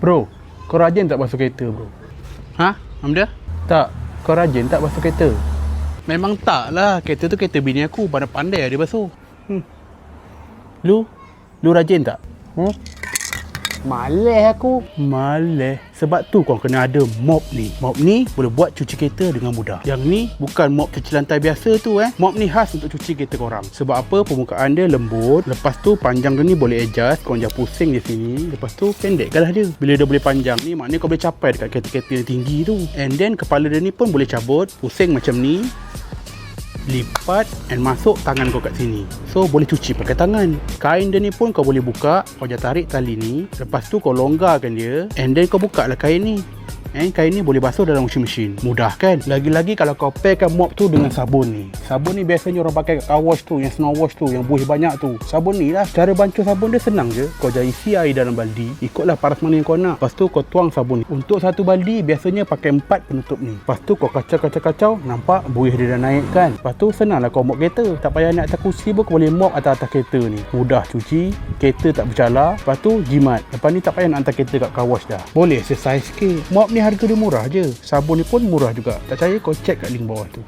Bro, kau rajin tak basuh kereta bro? Ha? Hamda? Tak, kau rajin tak basuh kereta? Memang tak lah. Kereta tu kereta bini aku. Mana pandai dia basuh. Lu rajin tak? Malas aku. Malas. Sebab tu kau kena ada mop ni. Mop ni boleh buat cuci kereta dengan mudah. Yang ni bukan mop cuci lantai biasa tu Mop ni khas untuk cuci kereta korang. Sebab apa? Permukaan dia lembut. Lepas tu panjang dia ni boleh adjust. Kau jangan pusing di sini. Lepas tu pendek galah dia. Bila dia boleh panjang ni, maknanya kau boleh capai dekat kereta-kereta yang tinggi tu. And then kepala dia ni pun boleh cabut. Pusing macam ni, lipat and masuk tangan kau kat sini. So boleh cuci pakai tangan. Kain dia ni pun kau boleh buka. Kau je tarik tali ni. Lepas tu kau longgarkan dia. And then kau buka lah kain ni. Kain ni boleh basuh dalam washing machine. Mudah kan? Lagi-lagi kalau kau pairkan mop tu dengan sabun ni. Sabun ni biasanya orang pakai kat car wash tu, yang snow wash tu, yang buih banyak tu. Sabun ni lah. Cara bancuh sabun dia senang je. Kau jangan isi air dalam baldi. Ikutlah paras mana yang kau nak. Lepas tu kau tuang sabun ni. Untuk satu baldi biasanya pakai 4 penutup ni. Lepas tu kau kacau-kacau. Nampak buih dia dah naik kan? Lepas tu senanglah kau mop kereta. Tak payah nak atas kursi pun kau boleh mop atas-atas kereta ni. Mudah cuci. Kereta tak bercalar. Lepas tu jimat. Lepas ni tak payah nak hantar kereta kat car wash dah. Boleh exercise sikit. Mop ni harga dia murah je. Sabun ni pun murah juga. Tak percaya kau check kat link bawah tu.